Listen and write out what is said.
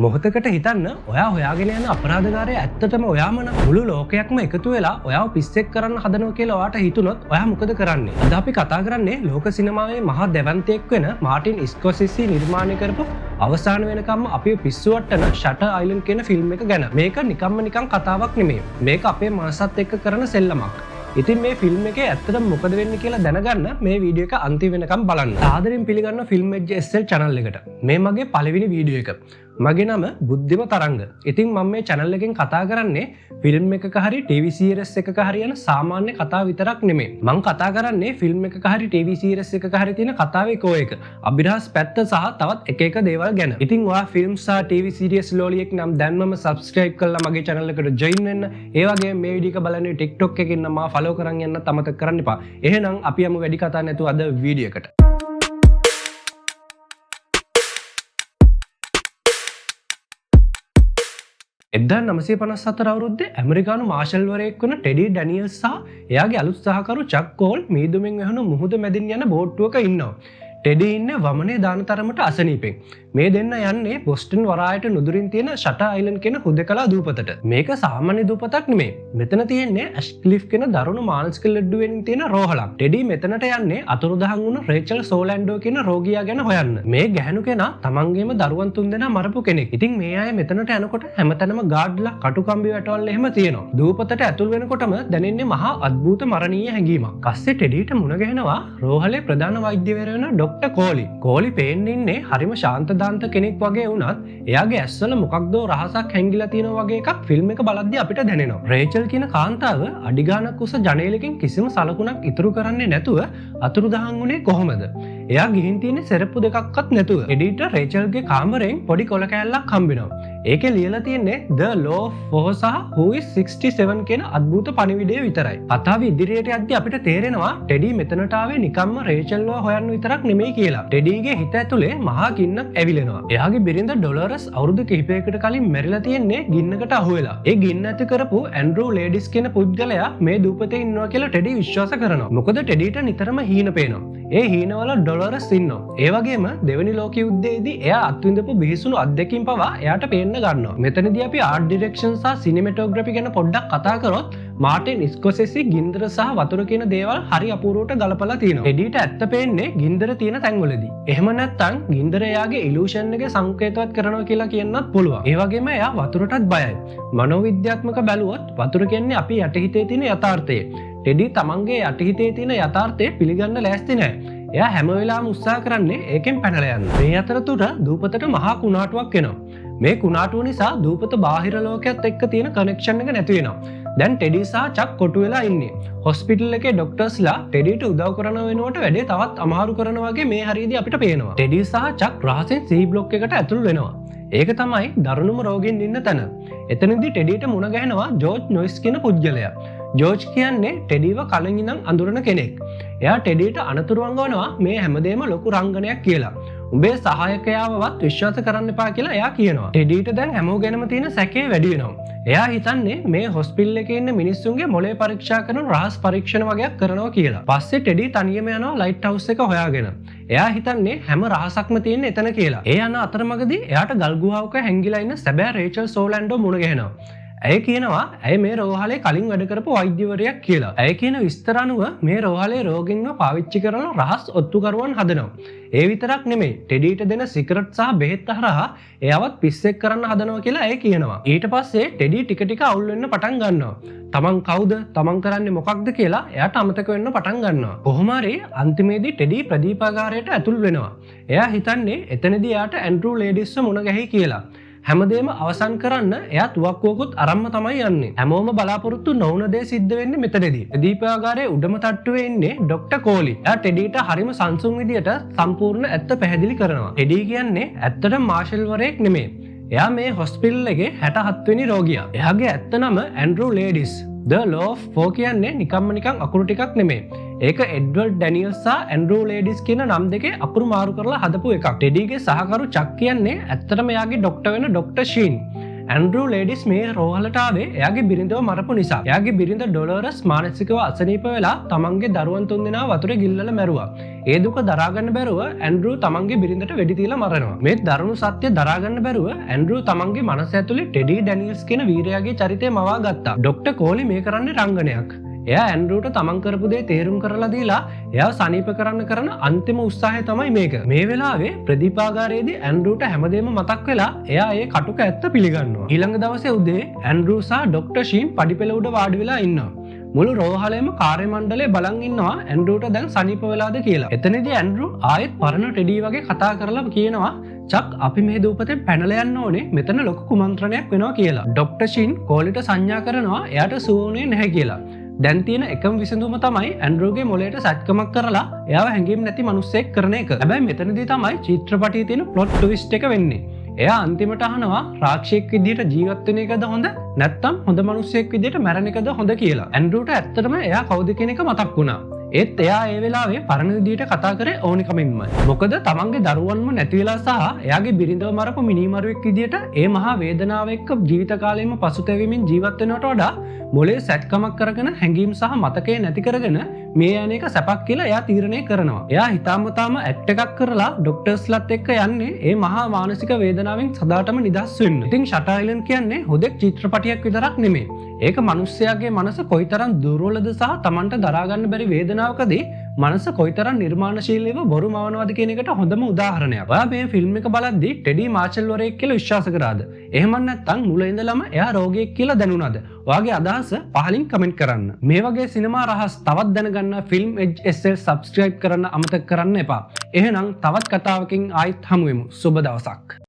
මොහොතකට හිතන්න ඔයා හොයාගෙන යන අපරාධකාරය ඇත්තටම ඔයාම නම් මුළු ලෝකයක්ම එකතු වෙලා ඔයාව පිස්සෙක් කරන්න හදනවා කියලා ඔයාට හිතුනොත් ඔයා මොකද කරන්නේ? අද අපි කතා කරන්නේ ලෝක සිනමාවේ මහා දැවැන්තයෙක් වෙන මාටින් ස්කොසෙසි නිර්මාණය කරපු අවසාන වෙනකම්ම අපිව පිස්සුවට්ටන ෂටර් අයිලන්ඩ් කියන ෆිල්ම් එක ගැන. මේක නිකන් කතාවක් නෙමෙයි. මේක අපේ මනසත් එක්ක කරන සෙල්ලමක්. ඉතින් මේ ෆිල්ම් එකේ ඇත්තටම මොකද වෙන්නේ කියලා දැනගන්න මේ වීඩියෝ එක අන්තිම වෙනකම් බලන්න. ආදරෙන් පිළිගන්න ෆිල්ම් එජ් SL channel එකට. මේ මගේ පළවෙනි වීඩියෝ එක. මගේ නම බුද්ධිම තරංග. ඉතින් මම මේ channel එකෙන් කතා කරන්නේ ෆිල්ම් එකක හරි TV series එකක හරි යන සාමාන්‍ය කතා විතරක් නෙමෙයි. මම කතා කරන්නේ ෆිල්ම් එකක හරි TV series එකක හරි තියෙන කතාවේ කෝ එක. අභිරහස් පැත්ත සහ තවත් එක දේවල් ගැන. ඉතින් ඔයා ෆිල්ම් සහ TV series ලෝලියෙක් නම් දැන්මම subscribe කරලා මගේ channel එකට join වෙන්න. ඒ වගේම මේ වීඩියෝ එක බලන්නේ TikTok එකකින් නම් මාව follow කරන් යන්න අමතක කරන්න එපා. එහෙනම් අපි යමු වැඩි කතා නැතුව අද වීඩියෝ එකට. 1954 අවුරුද්දේ ඇමරිකානු මාෂල්වරයෙක් වන ටෙඩි ඩැනියල්ස් සහ එයාගේ අලුත් සහකරු චක් කෝල් මීදුමින් වැහුණු මුහුද මැදින් යන බෝට්ටුවක ඉන්නවා. ටෙඩි ඉන්නේ වමනේ දාන තරමට අසනීපෙන්. මේ දෙන්න යන්නේ බොස්ටන් වරායට නුදුරින් තියෙන ෂටර් අයිලන්ඩ් කියන හුදකලා දූපතට. මේක සාමාන්‍ය දූපතක් නෙමෙයි. මෙතන තියෙන්නේ ඇෂ්ක්ලිෆ් කියන දරුණු මානසික ලෙඩුවෙන් තියෙන රෝහලක්. ටෙඩි මෙතනට යන්නේ අතුරුදහන් වුණු රේචල් සෝලැන්ඩෝ කියන රෝගියා ගැන හොයන්න. මේ ගැහණු කෙනා තමන්ගේම දරුවන් තුන්දෙනා මරපු කෙනෙක්. ඉතින් මේ අය මෙතනට යනකොට හැමතැනම ගාඩ්ලා කටුකම්බි වැටවල් එහෙම තියෙනවා. දූපතට ඇතුල් වෙනකොටම දැනෙන්නේ මහා අద్භූත මරණීය හැඟීමක්. පස්සේ ටෙඩිට මුණ ගැහෙනවා රෝහලේ ප්‍රධාන වෛද්‍යවරයා වෙන ඩොක්ටර් කෝලි. කෝලි පේන්නේ ඉන්නේ හරිම ශාන්ත දාන්ත කෙනෙක් වගේ වුණත් එයාගේ ඇස්වල මොකක්දෝ රහසක් හැංගිලා තියෙනවා වගේ එකක් ෆිල්ම් එක බලද්දී අපිට දැනෙනවා. රේචල් කියන කාන්තාව අඩිගානක් උස ජනේලකින් කිසිම සලකුණක් ඉතුරු කරන්නේ නැතුව අතුරුදහන් වුණේ කොහොමද? එයා ගිහින් තියෙන්නේ සෙරප්පු දෙකක්වත් නැතුව. එඩිට රේචල්ගේ කාමරයෙන් පොඩි කොල කෑල්ලක් හම්බෙනවා. ඒකේ ලියලා තියෙන්නේ The Law of Four සහ Who is 67 කියන අద్భుත පණිවිඩය විතරයි. කතාව ඉදිරියට යද්දී අපිට තේරෙනවා ටෙඩි මෙතනට ආවේ නිකම්ම රේචල්ව හොයන්න විතරක් නෙමෙයි කියලා. ටෙඩිගේ හිත ඇතුලේ මහා ගින්නක් ඇවිලෙනවා. එයාගේ බිරිඳ ඩොලරස් අවුරුදු කිහිපයකට කලින් මැරිලා තියෙන්නේ ගින්නකට අහු වෙලා. ඒ ගින්න ඇති කරපු ඇන්ඩ්‍රූ ලේඩිස් කියන පුද්ගලයා මේ දූපතේ ඉන්නවා කියලා ටෙඩි විශ්වාස කරනවා. මොකද ටෙඩිට නිතරම හීන පේනවා. ඒ හීනවල ඩොලරස් ඉන්නවා. ඒ වගේම දෙවෙනි ලෝක යුද්ධයේදී එයා අත්විඳපු බිහිසුණු අත්දැකීම් පවා එයාට පේන්න ගන්නවා. මෙතනදී අපි ආර්ට් ඩිරෙක්ෂන් සහ සිනමැටෝග්‍රැෆි ගැන පොඩ්ඩක් කතා කරොත් මාටින් ස්කොසෙසි ගින්දර සහ වතුර කියන දේවල් හරි අපූර්වට ගලපලා තියෙනවා. එඩිට ඇත්ත පේන්නේ ගින්දර තියෙන තැන්වලදී. එහෙම නැත්නම් ගින්දර එයාගේ ඉලූෂන් එකේ සංකේතවත් කරනවා කියලා කියන්නත් පුළුවන්. ඒ වගේම එයා වතුරටත් බයයි. මනෝවිද්‍යාත්මක බැලුවොත් වතුර කියන්නේ අපි යටිහිතේ තියෙන යථාර්ථය. ටෙඩි තමන්ගේ යටිහිතේ තියෙන යථාර්ථය පිළිගන්න ලෑස්ති නැහැ. එයා හැම වෙලාවෙම උත්සාහ කරන්නේ ඒකෙන් පැනලා යන්න. මේ අතරතුර දූපතට මහා කුණාටුවක් එනවා. මේ කුණාටුව නිසා දූපත බාහිර ලෝකයේත් එක්ක තියෙන කනෙක්ෂන් එක නැති වෙනවා. දැන් ටෙඩි සහ චක් කොටු වෙලා ඉන්නේ. හොස්පිටල් එකේ ડોක්ටර්ස්ලා ටෙඩිට උදව් කරන වෙනුවට වැඩේ තවත් අමාරු කරනවා වගේ මේ හරියදී අපිට පේනවා. ටෙඩි සහ චක් රහසෙන් C බ්ලොක් එකට ඇතුල් වෙනවා. ඒක තමයි දරුණුම රෝගීන් ඉන්න තැන. එතනදී ටෙඩිට මුණ ගැහෙනවා ජෝර්ජ් නොයිස් කියන පුද්ගලයා. ජෝර්ජ් කියන්නේ ටෙඩිව කලින් ඉඳන් අඳුරන කෙනෙක්. එයා ටෙඩිට අනතුරු අංගවනවා මේ හැමදේම ලොකු රංගනයක් කියලා. උඹේ සහායකයාවවත් විශ්වාස කරන්න එපා කියලා එයා කියනවා. ටෙඩිට දැන් හැමෝ ගැනම තියෙන සැකේ වැඩි වෙනවා. එයා හිතන්නේ මේ හොස්පිටල් එකේ ඉන්න මිනිස්සුන්ගේ මොලේ පරීක්ෂා කරන රහස් පරීක්ෂණ වගේක් කරනවා කියලා. පස්සේ ටෙඩි තනියම යනවා ලයිට් හවුස් එක හොයාගෙන. එයා හිතන්නේ හැම රහසක්ම තියෙන්නේ එතන කියලා. ඒ යන අතරමඟදී එයාට ගල් ගුහාවක හැංගිලා ඉන්න සැබෑ රේචල් සෝලැන්ඩෝ මුණ ගැහෙනවා. ඇය කියනවා ඇය මේ රෝහලේ කලින් වැඩ කරපු වෛද්‍යවරියක් කියලා. ඇය කියන විස්තර අනුව මේ රෝහලේ රෝගීන්ව පාවිච්චි කරන රහස් ඔත්තුකරුවන් හදනවා. ඒ විතරක් නෙමෙයි ටෙඩිට දෙන සිගරට් සහ බෙහෙත් හරහා එයාවත් පිස්සෙක් කරන්න හදනවා කියලා ඇය කියනවා. ඊට පස්සේ ටෙඩි ටික අවුල් වෙන්න පටන් ගන්නවා. තමන් කවුද? තමන් කරන්නේ මොකක්ද කියලා එයාට අමතක වෙන්න පටන් ගන්නවා. කොහොම හරි අන්තිමේදී ටෙඩි ප්‍රදීපාගාරයට ඇතුල් වෙනවා. එයා හිතන්නේ එතනදී එයාට ඇන්ඩ්‍රූ ලේඩිස්ව මුණ ගැහි කියලා. හැමදේම අවසන් කරන්න එයා තුවක්කුවකුත් අරන්ම තමයි යන්නේ. හැමෝම බලාපොරොත්තු නොවුන දේ සිද්ධ වෙන්නේ මෙතනදී. දීපාගාරයේ උඩම තට්ටුවේ ඉන්නේ ඩොක්ටර් කෝලි. එයා ටෙඩිට හරිම සංසුන් විදියට සම්පූර්ණ ඇත්ත පැහැදිලි කරනවා. ටෙඩි කියන්නේ ඇත්තටම මාෂල් වරයෙක් නෙමෙයි. එයා මේ හොස්පිටල් එකේ 67 වෙනි රෝගියා. එයාගේ ඇත්ත නම Andrew ladies. The Law of Four කියන්නේ නිකන් අකුරු ටිකක් නෙමෙයි. ඒක එඩ්වර්ඩ් ඩැනියල්ස් සහ ඇන්ඩ්‍රූ ලේඩිස් කියන නම් දෙකේ අකුරු මාරු කරලා හදපු එකක්. ටෙඩිගේ සහකරු චක් කියන්නේ ඇත්තටම එයාගේ ડોක්ටර් වෙන ડોක්ටර් ෂීන්. ඇන්ඩ්‍රූ ලේඩිස් මේ රෝහලට ආවේ එයාගේ බිරිඳව මරපු නිසා. එයාගේ බිරිඳ ඩොලරස් මානසිකව අසනීප වෙලා තමන්ගේ දරුවන් තුන්දෙනා වතුරේ ගිල්ලලා මැරුවා. ඒ දුක දරාගන්න බැරුව ඇන්ඩ්‍රූ තමන්ගේ බිරිඳට වෙඩි තියලා මරනවා. මේ දරුණු සත්‍ය දරාගන්න බැරුව ඇන්ඩ්‍රූ තමන්ගේ මනස ඇතුලේ ටෙඩි ඩැනියල්ස් කියන වීරයාගේ චරිතය මවා ගත්තා. ඩොක්ටර් කෝලි මේ කරන්නේ රංගනයක්. එයා ඇන්ඩ්‍රූට තමන් කරපු දේ තේරුම් කරලා දීලා එයා සනීප කරන්න කරන අන්තිම උත්සාහය තමයි මේක. මේ වෙලාවේ ප්‍රදීපාගාරයේදී ඇන්ඩ්‍රූට හැමදේම මතක් වෙලා එයා ඒ කටුක ඇත්ත පිළිගන්නවා. ඊළඟ දවසේ උදේ ඇන්ඩ්‍රූ සහ ඩොක්ටර් ෂීන් පඩිපෙළ උඩ වාඩි වෙලා ඉන්නවා. මුළු රෝහලේම කාර්ය මණ්ඩලය බලන් ඉන්නවා ඇන්ඩ්‍රූට දැන් සනීප වෙලාද කියලා. එතනදී ඇන්ඩ්‍රූ ආයෙත් පරණ ටෙඩි වගේ කතා කරලා කියනවා චක් අපි මේ දූපතෙන් පැනලා යන්න ඕනේ මෙතන ලොකු කුමන්ත්‍රණයක් වෙනවා කියලා. ඩොක්ටර් ෂීන් කෝලිට සංඥා කරනවා එයාට සුවුනේ නැහැ කියලා. දැන් තියෙන එකම විසඳුම තමයි ඇන්ඩ්‍රූගේ මොළයට සැත්කමක් කරලා එයාව හැංගීම් නැති මිනිස්සෙක් කරන එක. හැබැයි මෙතනදී තමයි චිත්‍රපටයේ තියෙන ප්ලොට් ට්විස්ට් එක වෙන්නේ. එයා අන්තිමට අහනවා රාක්ෂයෙක් විදියට ජීවත් වෙන එකද හොඳ නැත්නම් හොඳ මිනිහෙක් විදියට මැරෙන එකද හොඳ කියලා. ඇන්ඩ්‍රූට ඇත්තටම එයා කවුද කියන එක මතක් වුණා. ඒත් එයා ඒ වෙලාවේ පරණ විදියට කතා කරේ ඕනිකමින්මයි. මොකද තමන්ගේ දරුවන්ම නැති වෙලා සහ එයාගේ බිරිඳව මරපු මිනිමරුවෙක් විදියට ඒ මහා වේදනාව එක්ක ජීවිත කාලෙම පසුතැවෙමින් ජීවත් වෙනවට වඩා මොලේ සැත්කමක් කරගෙන හැඟීම් සහ මතකේ නැති කරගෙන මේ යන එක සැපක් කියලා එයා තීරණය කරනවා. එයා හිතාමතාම ඇක්ට් එකක් කරලා ඩොක්ටර්ස්ලත් එක්ක යන්නේ ඒ මහා මානසික වේදනාවෙන් සදාටම නිදහස් වෙන්න. ඉතින් ෂටර් අයිලන්ඩ් කියන්නේ හොදෙක් චිත්‍රපටයක් විතරක් නෙමෙයි. ඒක මිනිස්සයාගේ මනස කොයිතරම් දුර්වලද සහ Tamanට දරා ගන්න බැරි වේදනාවකදී මනස කොයිතරම් නිර්මාණශීලීව බොරු මවනවද කියන එකට හොඳම උදාහරණයක්. ඔයා මේ ෆිල්ම් එක බලද්දී ටෙඩි මාචල් වරයෙක් කියලා විශ්වාස කරාද? එහෙම නැත්නම් මුල ඉඳලම එයා රෝගියෙක් කියලා දැනුණාද? ඔයාගේ අදහස පහලින් කමෙන්ට් කරන්න. මේ වගේ සිනමා රහස් තවත් දැනගන්න ෆිල්ම් එජ් SL subscribe කරන්න අමතක කරන්න එපා. එහෙනම් තවත් කතාවකින් ආයිත් හමු වෙමු. සුබ දවසක්.